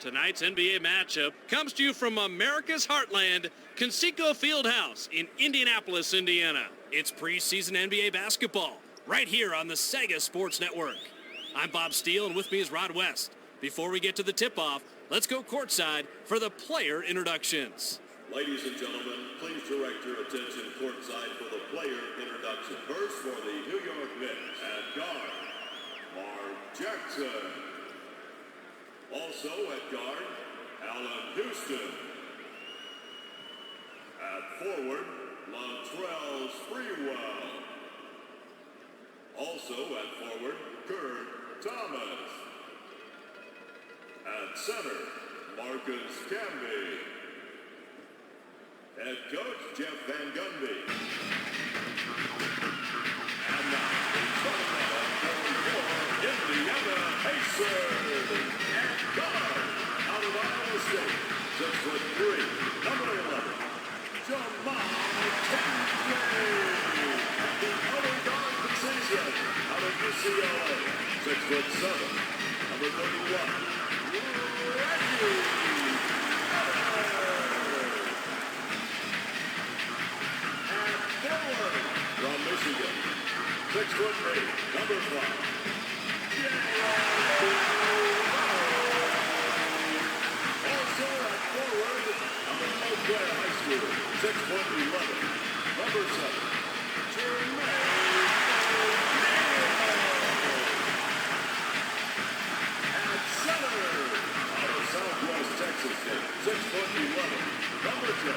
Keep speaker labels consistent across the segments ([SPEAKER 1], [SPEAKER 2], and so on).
[SPEAKER 1] Tonight's NBA matchup comes to you from America's heartland, Conseco Fieldhouse in Indianapolis, Indiana. It's preseason NBA basketball right here on the Sega Sports Network. I'm Bob Steele, and with me is Rod West. Before we get to the tip-off, let's go courtside for the player introductions.
[SPEAKER 2] Ladies and gentlemen, please direct your attention courtside for the player introduction. First for the New York Knicks at guard, Mark Jackson. Also at guard, Allen Houston. At forward, Latrell Sprewell. Also at forward, Kurt Thomas. At center, Marcus Camby. Head coach, Jeff Van Gundy. And now, for Indiana Pacers. At guard, out of Iowa State, 6'3", number 11, Jamal Kemsley. And the other guard position, out of UCLA, 6'7", number 31, Reggie. From Michigan, 6'8", number 5. Also at forward, out of Eau Claire High School, 6'11", number 7. Jermaine at center, out of Southwest Texas State, 6'11", number 10.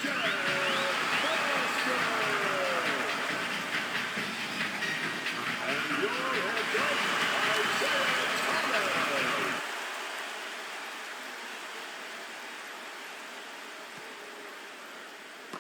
[SPEAKER 2] Jared and your head coach, Isaiah Thomas.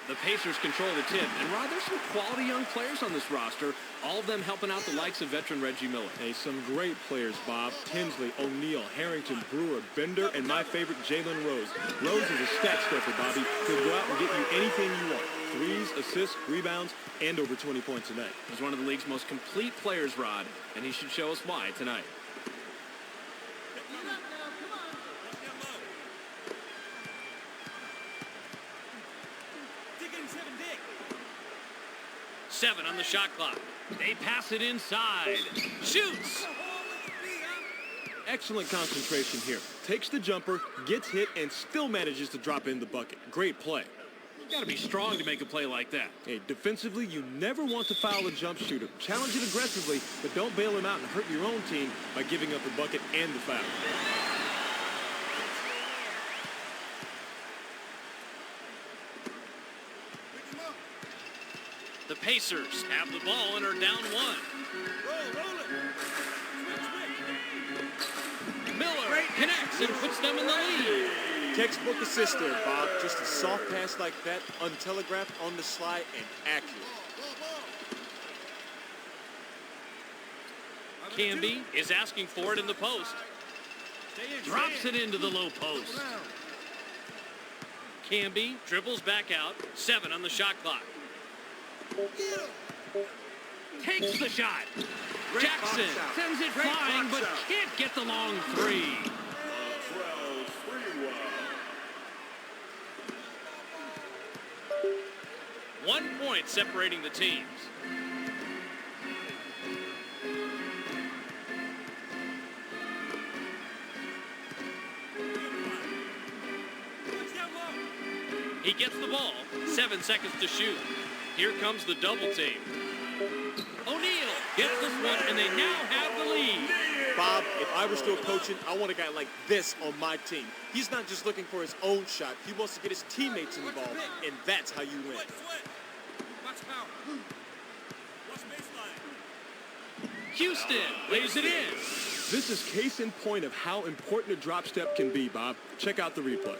[SPEAKER 1] The Pacers control the tip. And Rod, there's some quality young players on this roster, all of them helping out the likes of veteran Reggie Miller.
[SPEAKER 3] Hey, some great players, Bob. Tinsley, O'Neal, Harrington, Brewer, Bender, and my favorite, Jalen Rose. Rose is a stat stuffer, Bobby. He'll go out and get you anything you want. Threes, assists, rebounds, and over 20 points a night.
[SPEAKER 1] He's one of the league's most complete players, Rod, and he should show us why tonight. Seven on the shot clock. They pass it inside. Shoots!
[SPEAKER 3] Excellent concentration here. Takes the jumper, gets hit, and still manages to drop in the bucket. Great play.
[SPEAKER 1] You gotta be strong to make a play like that.
[SPEAKER 3] Hey, defensively, you never want to foul a jump shooter. Challenge it aggressively, but don't bail him out and hurt your own team by giving up the bucket and the foul.
[SPEAKER 1] The Pacers have the ball and are down one. Miller connects and puts them in the lead.
[SPEAKER 4] Textbook assist there, Bob. Just a soft pass like that, untelegraphed, on the slide, and accurate.
[SPEAKER 1] Camby is asking for it in the post. Drops it into the low post. Camby dribbles back out. 7 on the shot clock. Takes the shot. Jackson sends it flying, but can't get the long three. 1 point separating the teams. He gets the ball. 7 seconds to shoot. Here comes the double team. O'Neal gets this one, and they now have the lead.
[SPEAKER 4] Bob, if I were still coaching, I want a guy like this on my team. He's not just looking for his own shot. He wants to get his teammates involved, and that's how you win.
[SPEAKER 1] Houston lays it in.
[SPEAKER 3] This is case in point of how important a drop step can be, Bob. Check out the replay.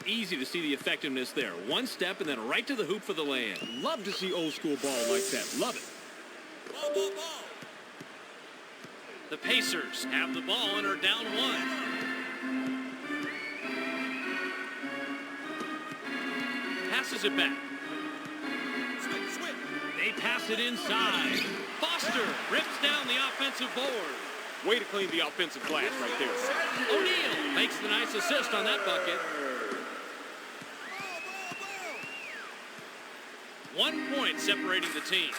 [SPEAKER 1] Easy to see the effectiveness there. One step and then right to the hoop for the lay-in.
[SPEAKER 3] Love to see old school ball like that. Love it.
[SPEAKER 1] Ball. The Pacers have the ball and are down one. Passes it back. They pass it inside. Foster rips down the offensive board.
[SPEAKER 4] Way to clean the offensive glass right there.
[SPEAKER 1] O'Neal makes the nice assist on that bucket. 1 point separating the teams.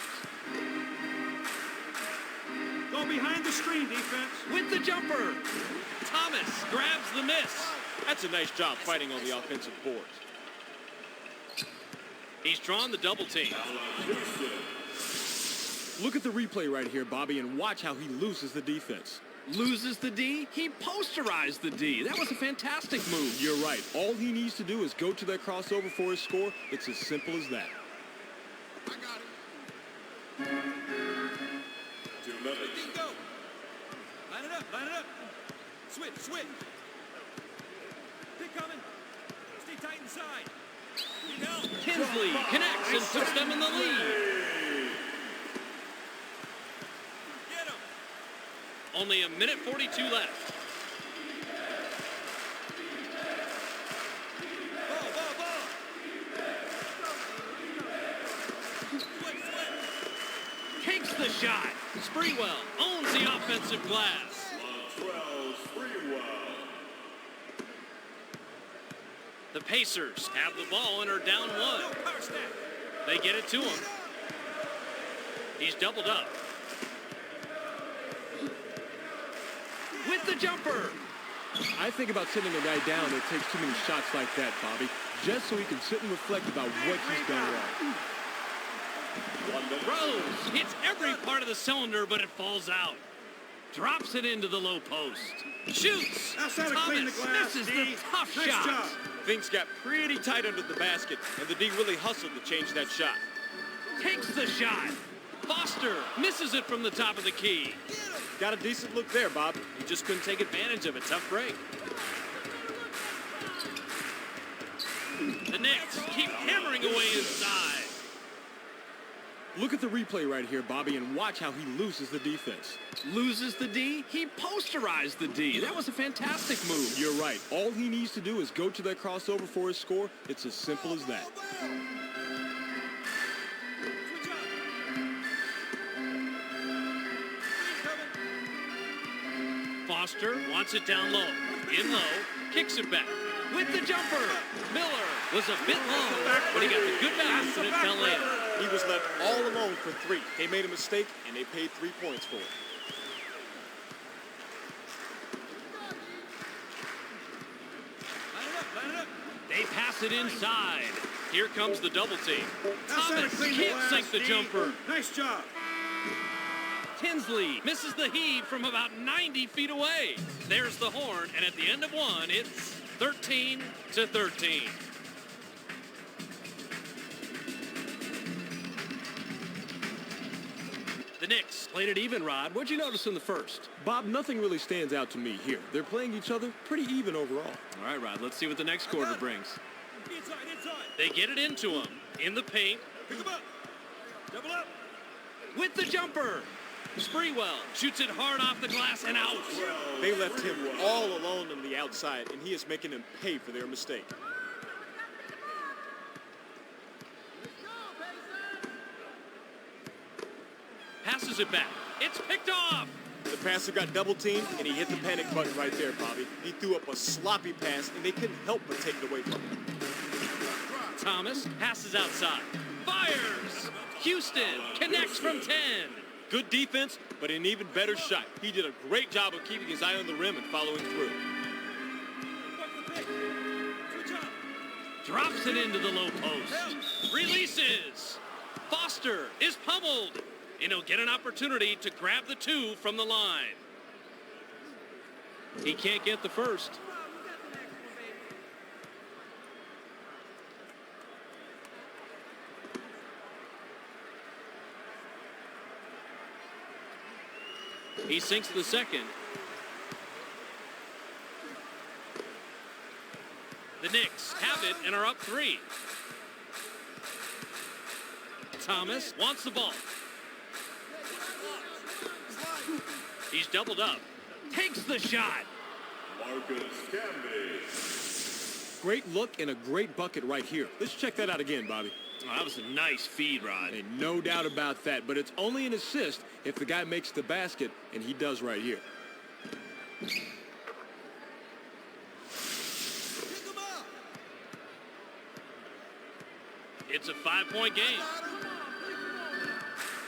[SPEAKER 5] Go behind the screen, defense.
[SPEAKER 1] With the jumper. Thomas grabs the miss.
[SPEAKER 4] That's a nice job fighting on the offensive boards.
[SPEAKER 1] He's drawn the double team.
[SPEAKER 3] Look at the replay right here, Bobby, and watch how he loses the defense.
[SPEAKER 1] Loses the D? He posterized the D. That was a fantastic move.
[SPEAKER 3] You're right. All he needs to do is go to that crossover for his score. It's as simple as that.
[SPEAKER 2] I got it. 2 minutes.
[SPEAKER 5] Go. Line it up, line it up. Switch. They're coming. Stay tight inside.
[SPEAKER 1] Tinsley connects and puts them in the lead.
[SPEAKER 5] Get him.
[SPEAKER 1] Only a minute 42 left.
[SPEAKER 5] Ball.
[SPEAKER 1] Takes the shot. Sprewell owns the offensive glass.
[SPEAKER 2] Montrell Sprewell.
[SPEAKER 1] The Pacers have the ball and are down 1.
[SPEAKER 5] Power snap.
[SPEAKER 1] They get it to him. He's doubled up. With the jumper.
[SPEAKER 3] I think about sitting a guy down that takes too many shots like that, Bobby, just so he can sit and reflect about what he's done wrong.
[SPEAKER 2] 1 minute.
[SPEAKER 1] Rose hits every part of the cylinder, but it falls out. Drops it into the low post. Shoots.
[SPEAKER 5] Outside to clean the glass,
[SPEAKER 1] misses
[SPEAKER 5] D.
[SPEAKER 1] the tough
[SPEAKER 5] Nice
[SPEAKER 1] shot.
[SPEAKER 5] job.
[SPEAKER 4] Things got pretty tight under the basket, and the D really hustled to change that shot.
[SPEAKER 1] Takes the shot. Foster misses it from the top of the key.
[SPEAKER 4] Got a decent look there, Bob.
[SPEAKER 1] He just couldn't take advantage of a tough break. The Knicks keep hammering away inside.
[SPEAKER 3] Look at the replay right here, Bobby, and watch how he loses the defense.
[SPEAKER 1] Loses the D? He posterized the D. That was a fantastic move.
[SPEAKER 3] You're right. All he needs to do is go to that crossover for his score. It's as simple as that.
[SPEAKER 5] Switch up.
[SPEAKER 1] Foster wants it down low. In low, kicks it back. With the jumper. Miller was a bit low, but he got the good balance and it fell in.
[SPEAKER 4] He was left all alone for 3. They made a mistake, and they paid 3 points for it.
[SPEAKER 5] Line it up.
[SPEAKER 1] They pass it inside. Here comes the double team.
[SPEAKER 5] Outside to
[SPEAKER 1] Thomas
[SPEAKER 5] clean the
[SPEAKER 1] can't
[SPEAKER 5] glass,
[SPEAKER 1] sink the
[SPEAKER 5] D.
[SPEAKER 1] jumper.
[SPEAKER 5] Nice job.
[SPEAKER 1] Tinsley misses the heave from about 90 feet away. There's the horn, and at the end of 1, it's 13-13. The Knicks played it even, Rod. What'd you notice in the first?
[SPEAKER 3] Bob, nothing really stands out to me here. They're playing each other pretty even overall.
[SPEAKER 1] All right, Rod, let's see what the next quarter brings.
[SPEAKER 5] Inside.
[SPEAKER 1] They get it into him in the paint
[SPEAKER 5] Pick him up. Double up.
[SPEAKER 1] with the jumper. Sprewell shoots it hard off the glass and out.
[SPEAKER 4] They left him all alone on the outside, and he is making them pay for their mistake.
[SPEAKER 1] Passes it back. It's picked off.
[SPEAKER 4] The passer got double-teamed, and he hit the panic button right there, Bobby. He threw up a sloppy pass, and they couldn't help but take it away from him.
[SPEAKER 1] Thomas passes outside. Fires. Houston connects from 10.
[SPEAKER 4] Good defense, but an even better shot. He did a great job of keeping his eye on the rim and following through.
[SPEAKER 5] What's the pick? Switch up.
[SPEAKER 1] Drops it into the low post. Releases. Foster is pummeled. And he'll get an opportunity to grab the 2 from the line. He can't get the first. He sinks the second. The Knicks have it and are up 3. Thomas wants the ball. He's doubled up. Takes the shot.
[SPEAKER 2] Marcus Camby.
[SPEAKER 3] Great look and a great bucket right here. Let's check that out again, Bobby.
[SPEAKER 1] Oh, that was a nice feed, Rod.
[SPEAKER 3] And no doubt about that, but it's only an assist if the guy makes the basket, and he does right here.
[SPEAKER 1] It's a 5-point game.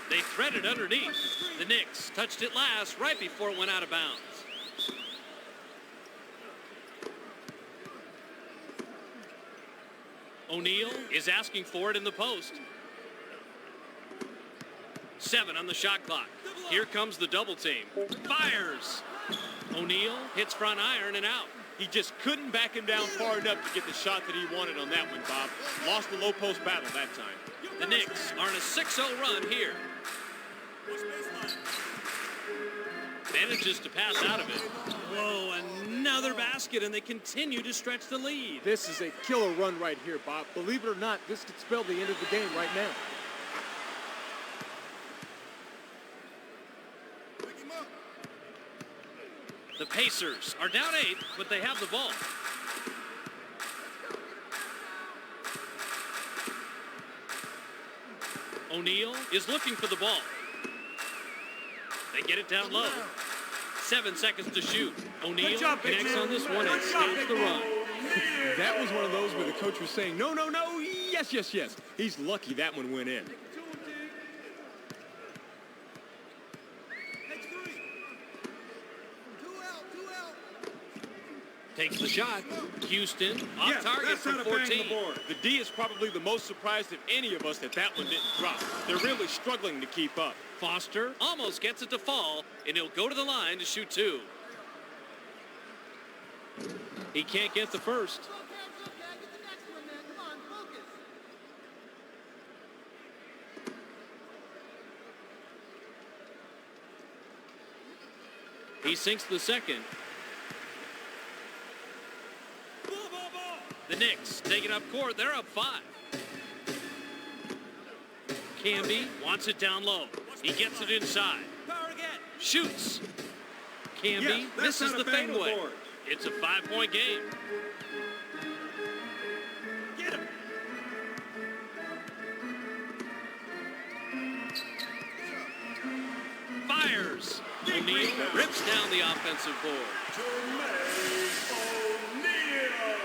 [SPEAKER 1] They thread it underneath. The Knicks touched it last right before it went out of bounds. O'Neal is asking for it in the post. 7 on the shot clock. Here comes the double team. Fires. O'Neal hits front iron and out.
[SPEAKER 4] He just couldn't back him down far enough to get the shot that he wanted on that one, Bob. Lost the low post battle that time.
[SPEAKER 1] The Knicks are on a 6-0 run here. Manages to pass out of it. Whoa, another basket, and they continue to stretch the lead.
[SPEAKER 4] This is a killer run right here, Bob. Believe it or not, this could spell the end of the game right now.
[SPEAKER 1] The Pacers are down 8, but they have the ball. O'Neal is looking for the ball. They get it down low. 7 seconds to shoot. O'Neal connects on this one and stops the run.
[SPEAKER 3] That was one of those where the coach was saying, no, no, no, yes, yes, yes. He's lucky that one went in.
[SPEAKER 1] Takes the shot. Houston off target from 14.
[SPEAKER 4] The D is probably the most surprised of any of us that that one didn't drop. They're really struggling to keep up.
[SPEAKER 1] Foster almost gets it to fall, and he'll go to the line to shoot 2. He can't get the first. He sinks the second. The Knicks take it up court. They're up 5. Camby wants it down low. He gets it inside. Shoots. Camby misses the fadeaway. It's a 5-point game.
[SPEAKER 5] Get him.
[SPEAKER 1] Fires. O'Neal rips down the offensive board.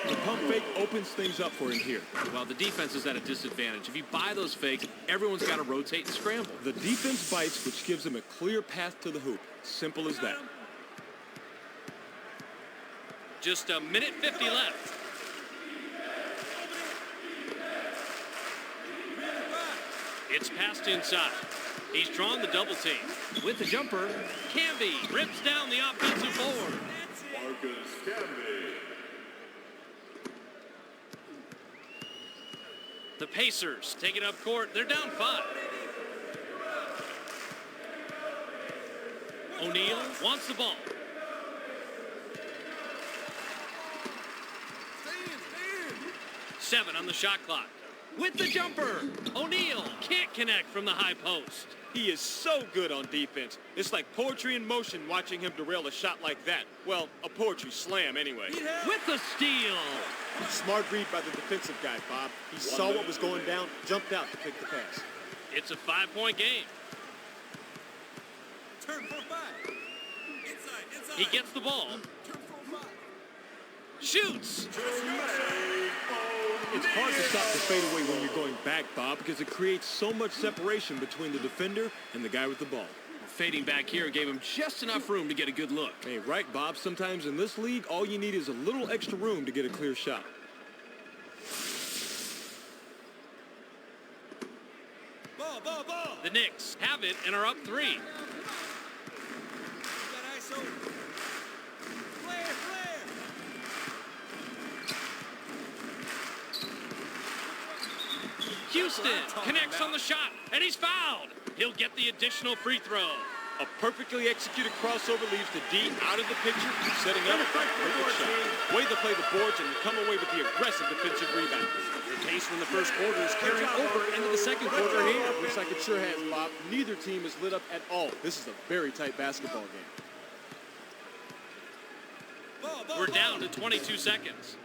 [SPEAKER 3] The pump fake opens things up for him here.
[SPEAKER 1] Well, the defense is at a disadvantage. If you buy those fakes, everyone's got to rotate and scramble.
[SPEAKER 3] The defense bites, which gives him a clear path to the hoop. Simple as that.
[SPEAKER 1] Just a minute 50 left. It's passed inside. He's drawn the double team. With the jumper, Camby rips down the offensive board.
[SPEAKER 2] Marcus Camby.
[SPEAKER 1] The Pacers take it up court. They're down 5. O'Neal wants the ball. Seven on the shot clock. With the jumper, O'Neal can't connect from the high post.
[SPEAKER 4] He is so good on defense. It's like poetry in motion watching him derail a shot like that. Well, a poetry slam anyway.
[SPEAKER 1] With the steal.
[SPEAKER 4] Smart read by the defensive guy, Bob. He saw what was going down, jumped out to pick the pass.
[SPEAKER 1] It's a 5-point game.
[SPEAKER 5] Turn 4-5. Inside.
[SPEAKER 1] He gets the ball.
[SPEAKER 5] Turn 4-5.
[SPEAKER 1] Shoots.
[SPEAKER 3] It's hard to stop the fadeaway when you're going back, Bob, because it creates so much separation between the defender and the guy with the ball.
[SPEAKER 1] Fading back here gave him just enough room to get a good look.
[SPEAKER 3] Hey, right, Bob? Sometimes in this league, all you need is a little extra room to get a clear shot.
[SPEAKER 5] Ball.
[SPEAKER 1] The Knicks have it and are up 3.
[SPEAKER 5] ISO. Flare.
[SPEAKER 1] Houston connects on the shot, and he's fouled. He'll get the additional free throw.
[SPEAKER 4] A perfectly executed crossover leaves the D out of the picture, setting up a perfect shot. Way to play the boards and come away with the aggressive defensive rebound.
[SPEAKER 1] The pace from the first quarter is carrying over into the second quarter here.
[SPEAKER 4] Looks like it sure has, Bob. Neither team is lit up at all. This is a very tight basketball game.
[SPEAKER 1] We're down to 22 seconds.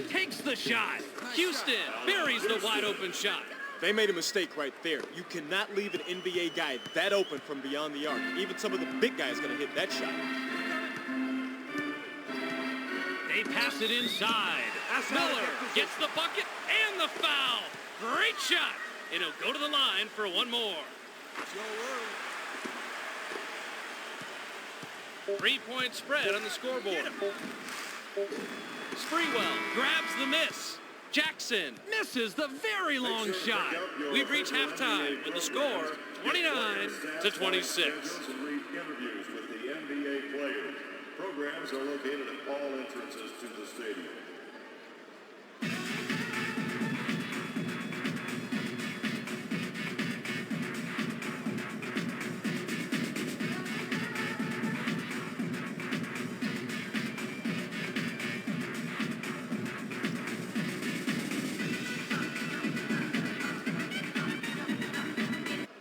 [SPEAKER 1] Takes the shot. Houston buries the wide open shot.
[SPEAKER 4] They made a mistake right there. You cannot leave an NBA guy that open from beyond the arc. Even some of the big guys going to hit that shot.
[SPEAKER 1] They pass it inside. Miller gets the bucket and the foul. Great shot. And he'll go to the line for one more. 3-point spread on the scoreboard. Sprewell grabs the miss. Jackson misses the very long shot. We've reached halftime with the score 29-26.
[SPEAKER 2] Interviews with the NBA players. Programs are located at all entrances to the stadium.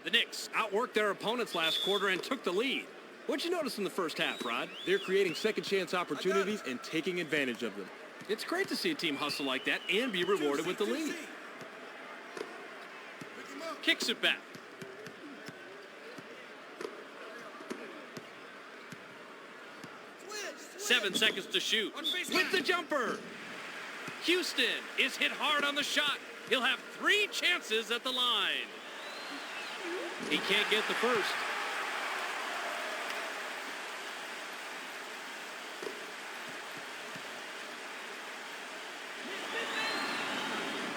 [SPEAKER 1] The Knicks outworked their opponents last quarter and took the lead. What'd you notice in the first half, Rod?
[SPEAKER 3] They're creating second-chance opportunities and taking advantage of them.
[SPEAKER 1] It's great to see a team hustle like that and be rewarded with the lead. Kicks it back.
[SPEAKER 5] Switch.
[SPEAKER 1] 7 seconds to shoot. With the jumper. Houston is hit hard on the shot. He'll have 3 chances at the line. He can't get the first.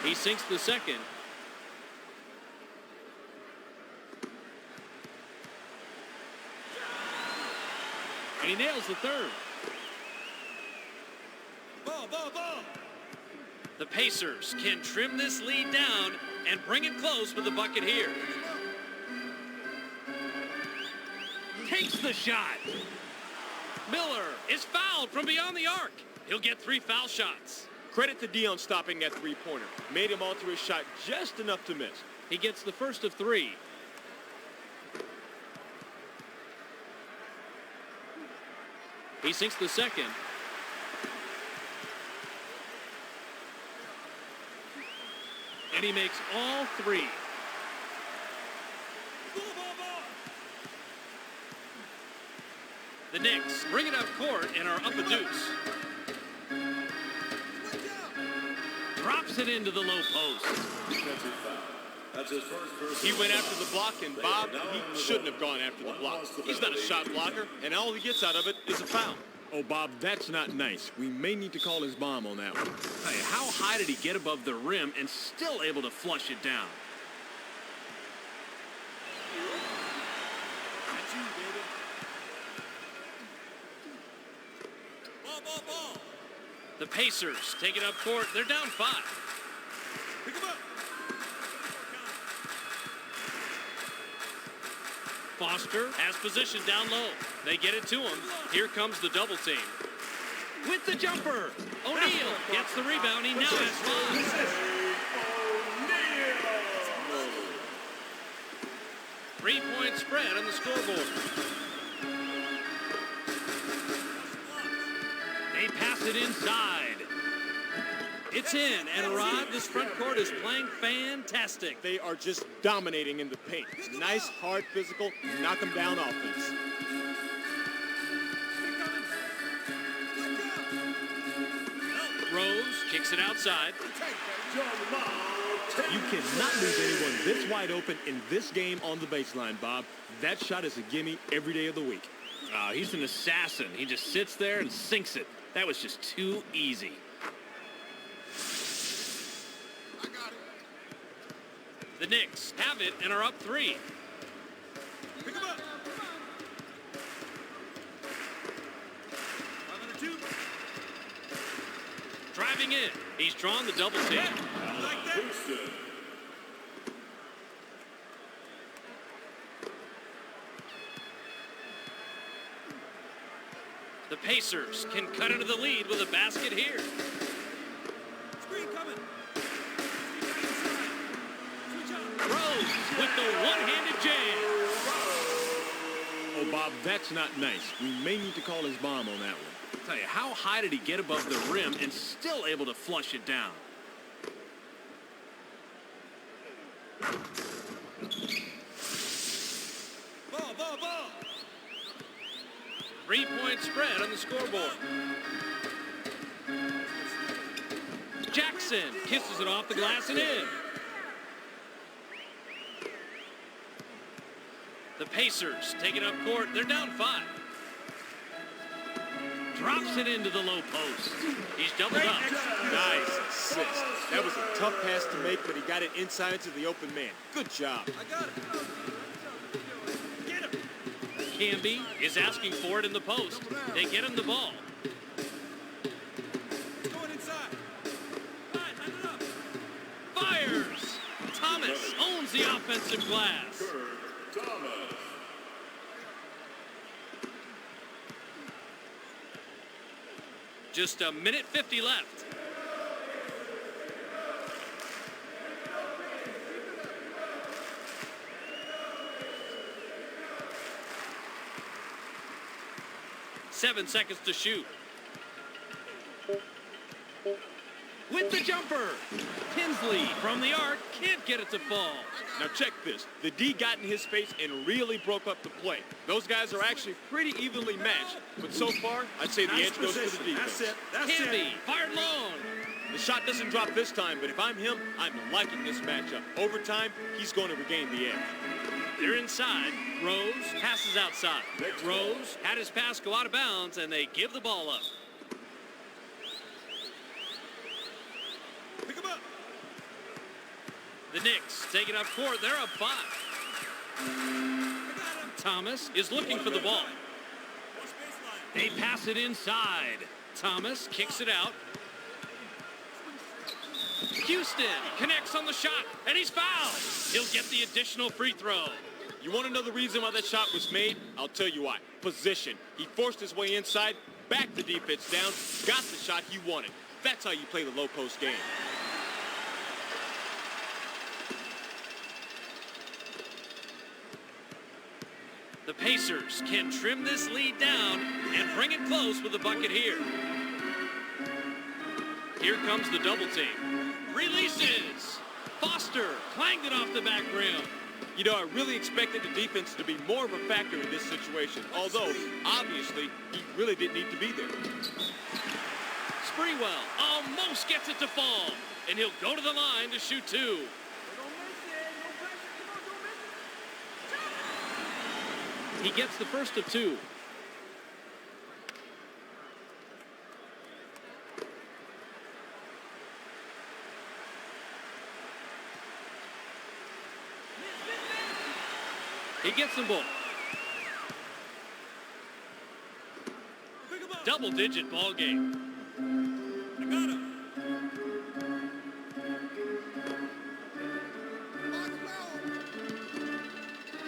[SPEAKER 1] He sinks the second. And he nails the third.
[SPEAKER 5] Ball.
[SPEAKER 1] The Pacers can trim this lead down and bring it close with the bucket here. Takes the shot. Miller is fouled from beyond the arc. He'll get 3 foul shots.
[SPEAKER 4] Credit to Dion stopping that three-pointer. Made him alter his shot just enough to miss.
[SPEAKER 1] He gets the first of 3. He sinks the second. And he makes all 3. The Knicks bring it up court and are up a deuce. Drops it into the low post.
[SPEAKER 2] Defensive foul. That's his first
[SPEAKER 4] He went after the block, and Bob, he shouldn't have gone after the block. He's not a shot blocker, and all he gets out of it is a foul.
[SPEAKER 3] Oh, Bob, that's not nice. We may need to call his mom on that one.
[SPEAKER 1] Hey, how high did he get above the rim and still able to flush it down?
[SPEAKER 5] That's you, baby. Ball.
[SPEAKER 1] The Pacers take it up court. They're down 5.
[SPEAKER 5] Pick him up.
[SPEAKER 1] Foster has position down low. They get it to him. Here comes the double team. With the jumper. O'Neal gets the rebound. He now has 5. 3-point spread on the scoreboard. They pass it inside. It's in, and Rod, this front court is playing fantastic.
[SPEAKER 4] They are just dominating in the paint. Nice, hard, physical, knock them down offense.
[SPEAKER 1] Rose kicks it outside.
[SPEAKER 3] You cannot lose anyone this wide open in this game on the baseline, Bob. That shot is a gimme every day of the week.
[SPEAKER 1] Oh, he's an assassin. He just sits there and sinks it. That was just too easy.
[SPEAKER 5] I got it.
[SPEAKER 1] The Knicks have it and are up 3.
[SPEAKER 5] Pick him up. 5-2.
[SPEAKER 1] Driving in. He's drawn the double team.
[SPEAKER 5] Like that.
[SPEAKER 2] Houston.
[SPEAKER 1] The Pacers can cut into the lead with a basket here.
[SPEAKER 5] Screen coming. Switch out.
[SPEAKER 1] Rose with the one-handed jam.
[SPEAKER 3] Oh, Bob, that's not nice. We may need to call his mom on that one.
[SPEAKER 1] I'll tell you, how high did he get above the rim and still able to flush it down?
[SPEAKER 5] Ball.
[SPEAKER 1] 3-point spread on the scoreboard. Jackson kisses it off the glass and in. The Pacers taking up court. They're down 5. Drops it into the low post. He's doubled up.
[SPEAKER 4] Nice assist. That was a tough pass to make, but he got it inside to the open man. Good job.
[SPEAKER 5] I got it. Get him.
[SPEAKER 1] Camby is asking for it in the post. They get him the ball.
[SPEAKER 5] Going inside. Line it up.
[SPEAKER 1] Fires. Thomas owns the offensive glass.
[SPEAKER 2] Thomas.
[SPEAKER 1] Just a minute 50 left. Seven seconds to shoot. With the jumper. Tinsley from the arc can't get it to fall.
[SPEAKER 4] Now check this. The D got in his face and really broke up the play. Those guys are actually pretty evenly matched, but so far, I'd say the edge goes to the defense.
[SPEAKER 1] Camby fired long.
[SPEAKER 4] The shot doesn't drop this time, but if I'm him, I'm liking this matchup. Over time, he's going to regain the edge.
[SPEAKER 1] They're inside. Rose passes outside. Rose had his pass go out of bounds, and they give the ball up.
[SPEAKER 5] Pick him up.
[SPEAKER 1] The Knicks taking up court. They're up 5. Thomas is looking for the ball. They pass it inside. Thomas kicks it out. Houston connects on the shot, and he's fouled. He'll get the additional free throw.
[SPEAKER 4] You want to know the reason why that shot was made? I'll tell you why. Position. He forced his way inside, backed the defense down, got the shot he wanted. That's how you play the low post game.
[SPEAKER 1] The Pacers can trim this lead down and bring it close with a bucket here. Here comes the double team. Releases. Foster clanged it off the back rim.
[SPEAKER 4] You know, I really expected the defense to be more of a factor in this situation, although, obviously, he really didn't need to be there.
[SPEAKER 1] Sprewell almost gets it to fall, and he'll go to the line to shoot 2. He gets the first of 2. He gets them both. Double-digit ball game.
[SPEAKER 5] I got him.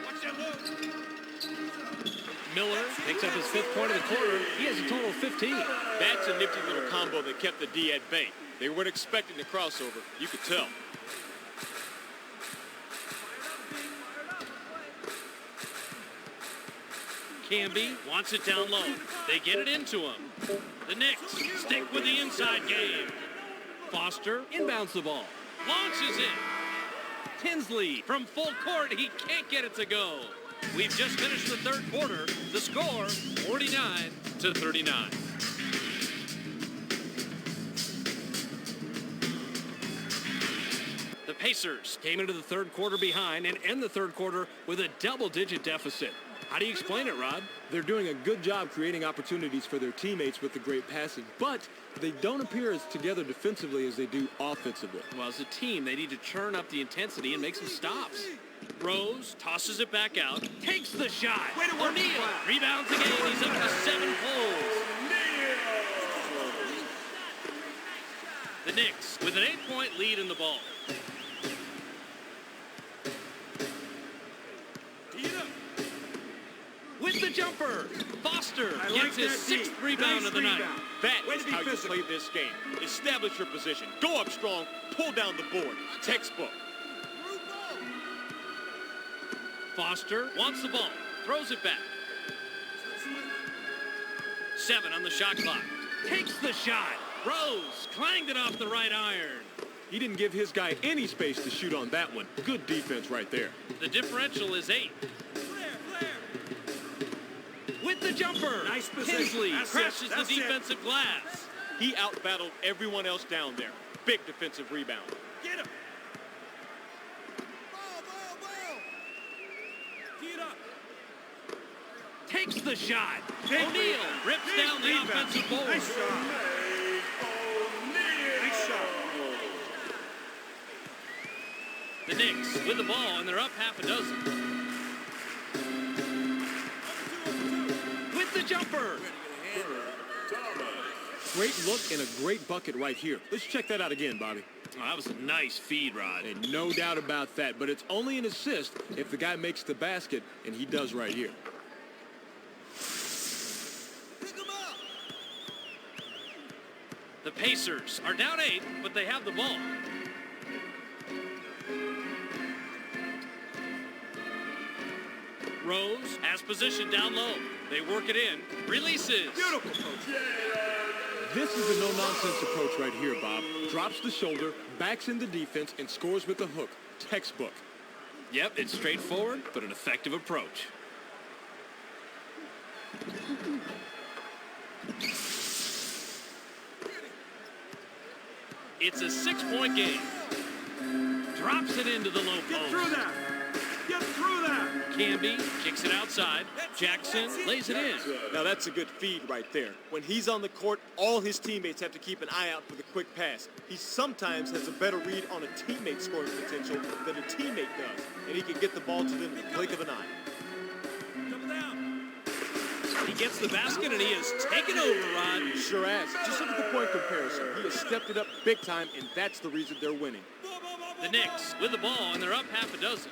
[SPEAKER 5] Watch that low.
[SPEAKER 1] Miller picks up his 5th point of the quarter. He has a total of 15.
[SPEAKER 4] That's a nifty little combo that kept the D at bay. They weren't expecting the crossover. You could tell.
[SPEAKER 1] Camby wants it down low. They get it into him. The Knicks stick with the inside game. Foster inbounds the ball. Launches it. Tinsley from full court. He can't get it to go. We've just finished the 3rd quarter. The score, 49-39. The Pacers came into the 3rd quarter behind and end the 3rd quarter with a double-digit deficit. How do you explain it, Rod?
[SPEAKER 3] They're doing a good job creating opportunities for their teammates with the great passing, but they don't appear as together defensively as they do offensively.
[SPEAKER 1] Well, as a team, they need to turn up the intensity and make some stops. Rose tosses it back out, takes the shot. O'Neal rebounds again. He's up to 7 pulls. The Knicks with an 8-point lead in the ball. With the jumper, Foster gets his 6th rebound of the night.
[SPEAKER 4] That is how you play this game. Establish your position. Go up strong. Pull down the board. Textbook.
[SPEAKER 1] Foster wants the ball. Throws it back. 7 on the shot clock. Takes the shot. Rose clanged it off the right iron.
[SPEAKER 3] He didn't give his guy any space to shoot on that one. Good defense right there.
[SPEAKER 1] The differential is 8.
[SPEAKER 5] Flare.
[SPEAKER 1] With the jumper.
[SPEAKER 5] Nice position.
[SPEAKER 1] Tinsley
[SPEAKER 5] That's it.
[SPEAKER 1] crashes the
[SPEAKER 5] That's it.
[SPEAKER 1] defensive glass.
[SPEAKER 4] He outbattled everyone else down there. Big defensive rebound.
[SPEAKER 5] Get him. Ball. Tee it up.
[SPEAKER 1] Takes the shot.
[SPEAKER 5] Big
[SPEAKER 1] O'Neal
[SPEAKER 5] rebound.
[SPEAKER 1] rips
[SPEAKER 5] Big
[SPEAKER 1] down the
[SPEAKER 5] rebound.
[SPEAKER 1] offensive board.
[SPEAKER 5] Nice shot. Nice shot.
[SPEAKER 1] The Knicks with the ball, and they're up half a dozen. With the jumper.
[SPEAKER 3] Great look and a great bucket right here. Let's check that out again, Bobby.
[SPEAKER 1] Oh, that was a nice feed, Rod.
[SPEAKER 3] And no doubt about that, but it's only an assist if the guy makes the basket, and he does right here.
[SPEAKER 5] Pick him up.
[SPEAKER 1] The Pacers are down 8, but they have the ball. Rose has position down low. They work it in. Releases.
[SPEAKER 5] Beautiful, coach.
[SPEAKER 3] This is a no-nonsense approach right here, Bob. Drops the shoulder, backs into defense, and scores with the hook. Textbook.
[SPEAKER 1] Yep, it's straightforward, but an effective approach. It's a 6-point game. Drops it into the low
[SPEAKER 5] Get
[SPEAKER 1] post.
[SPEAKER 5] through that. Get through that.
[SPEAKER 1] Camby kicks it outside. Jackson lays it in.
[SPEAKER 4] Now that's a good feed right there. When he's on the court, all his teammates have to keep an eye out for the quick pass. He sometimes has a better read on a teammate's scoring potential than a teammate does, and he can get the ball to them in the blink of an eye.
[SPEAKER 5] Double down.
[SPEAKER 1] He gets the basket and he has taken over, Rod.
[SPEAKER 4] Sure has. Just look at the point comparison. He has stepped it up big time, and that's the reason they're winning.
[SPEAKER 1] The Knicks with the ball, and they're up half a dozen.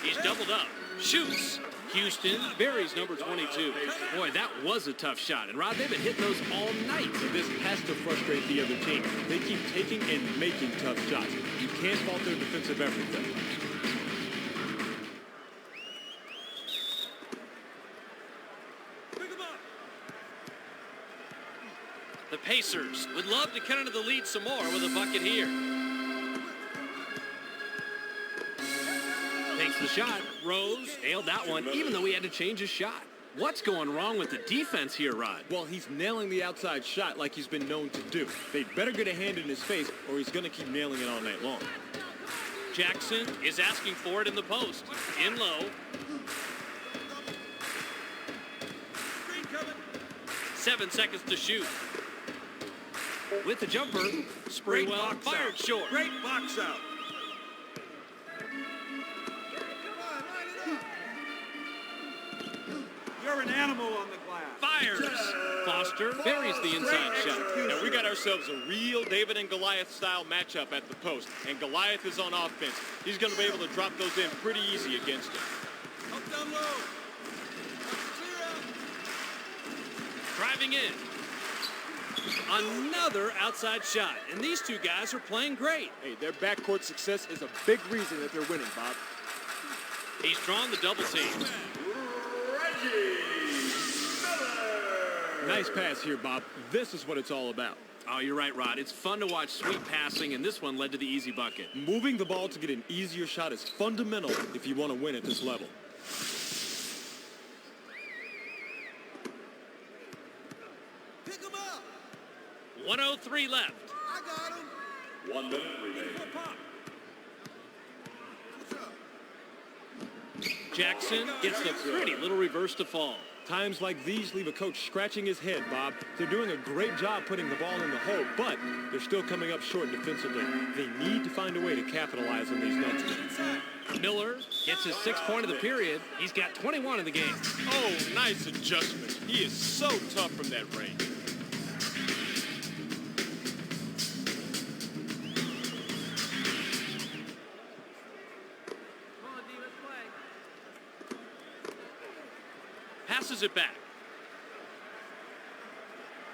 [SPEAKER 1] He's doubled up. Shoots. Houston buries number 22. Boy, that was a tough shot. And, Rod, they've been hitting those all night.
[SPEAKER 3] This has to frustrate the other team. They keep taking and making tough shots. You can't fault their defensive everything.
[SPEAKER 5] Pick him up.
[SPEAKER 1] The Pacers would love to cut into the lead some more with a bucket here. Takes the shot. Rose nailed that one, even though he had to change his shot. What's going wrong with the defense here, Rod?
[SPEAKER 3] Well, he's nailing the outside shot like he's been known to do. They'd better get a hand in his face or he's going to keep nailing it all night long.
[SPEAKER 1] Jackson is asking for it in the post. In low.
[SPEAKER 5] Screen coming.
[SPEAKER 1] 7 seconds to shoot. With the jumper,
[SPEAKER 5] Great
[SPEAKER 1] Sprewell
[SPEAKER 5] box
[SPEAKER 1] fired
[SPEAKER 5] out.
[SPEAKER 1] short.
[SPEAKER 5] Great box out. You're an animal on the glass.
[SPEAKER 1] Fires. Foster buries the inside shot.
[SPEAKER 4] Now we got ourselves a real David and Goliath style matchup at the post, and Goliath is on offense. He's going to be able to drop those in pretty easy against him.
[SPEAKER 5] Up down low. Clear out.
[SPEAKER 1] Driving in. Another outside shot. And these two guys are playing great.
[SPEAKER 4] Hey, their backcourt success is a big reason that they're winning, Bob.
[SPEAKER 1] He's drawn the double team.
[SPEAKER 3] Nice pass here, Bob. This is what it's all about.
[SPEAKER 1] Oh, you're right, Rod. It's fun to watch sweet passing, and this one led to the easy bucket.
[SPEAKER 3] Moving the ball to get an easier shot is fundamental if you want to win at this level.
[SPEAKER 5] Pick him up.
[SPEAKER 1] 1:03 left.
[SPEAKER 5] I got him.
[SPEAKER 2] 1 minute remaining.
[SPEAKER 5] Pop. What's up?
[SPEAKER 1] Jackson gets the pretty little reverse to fall.
[SPEAKER 3] Times like these leave a coach scratching his head, Bob. They're doing a great job putting the ball in the hole, but they're still coming up short defensively. They need to find a way to capitalize on these numbers.
[SPEAKER 5] Inside.
[SPEAKER 1] Miller gets his 6th point of the period. He's got 21 in the game.
[SPEAKER 4] Oh, nice adjustment. He is so tough from that range.
[SPEAKER 1] Passes it back.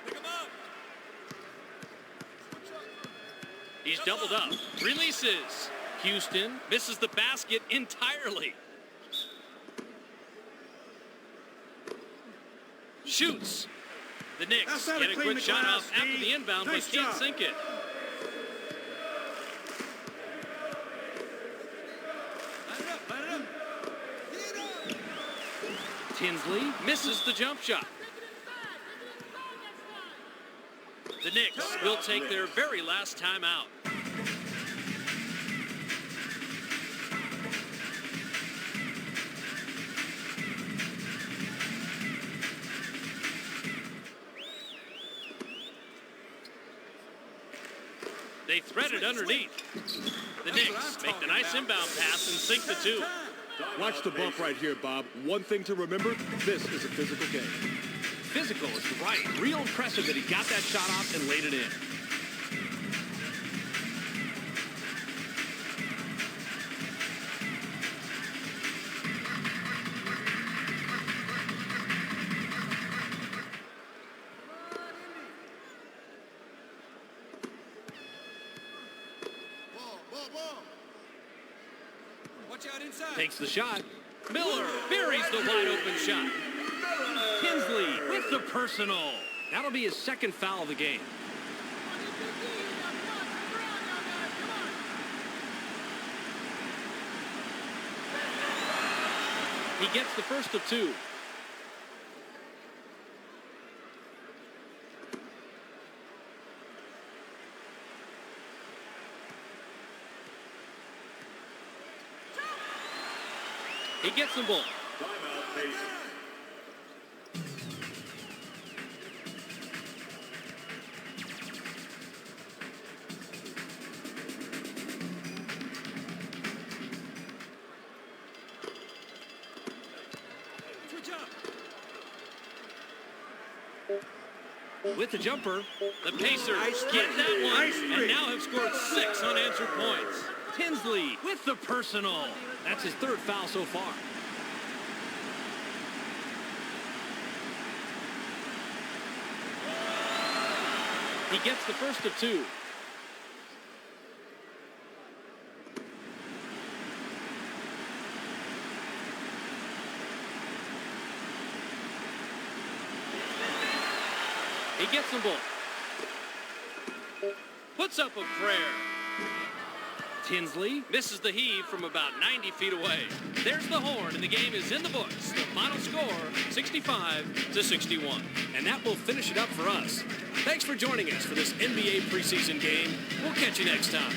[SPEAKER 5] Pick him up.
[SPEAKER 1] He's doubled up. Releases. Houston misses the basket entirely. Shoots. The Knicks
[SPEAKER 5] That's how to
[SPEAKER 1] get a
[SPEAKER 5] clean
[SPEAKER 1] quick
[SPEAKER 5] the
[SPEAKER 1] shot
[SPEAKER 5] glass,
[SPEAKER 1] off after
[SPEAKER 5] Steve.
[SPEAKER 1] the inbound,
[SPEAKER 5] Nice
[SPEAKER 1] but can't
[SPEAKER 5] job.
[SPEAKER 1] sink it.
[SPEAKER 5] Line it up.
[SPEAKER 1] Tinsley misses the jump shot. The Knicks will take their very last timeout. They thread it underneath. The Knicks make the nice inbound pass and sink the two.
[SPEAKER 3] Watch the bump right here, Bob. One thing to remember, this is a physical game.
[SPEAKER 1] Physical is right. Real impressive that he got that shot off and laid it in.
[SPEAKER 5] Watch out inside.
[SPEAKER 1] Takes the shot. Miller buries the wide open shot. Tinsley with the personal. That'll be his second foul of the game. He gets the first of two. He gets them both.
[SPEAKER 2] Timeout, Pacers.
[SPEAKER 5] Switch up.
[SPEAKER 1] With the jumper, the Pacers
[SPEAKER 5] Nice
[SPEAKER 1] get
[SPEAKER 5] three.
[SPEAKER 1] that one
[SPEAKER 5] Nice
[SPEAKER 1] and
[SPEAKER 5] three.
[SPEAKER 1] now have scored 6 unanswered points. Tinsley with the personal. That's his third foul so far. He gets the first of two. He gets them both. Puts up a prayer. Tinsley misses the heave from about 90 feet away. There's the horn, and the game is in the books. The final score, 65-61. And that will finish it up for us. Thanks for joining us for this NBA preseason game. We'll catch you next time.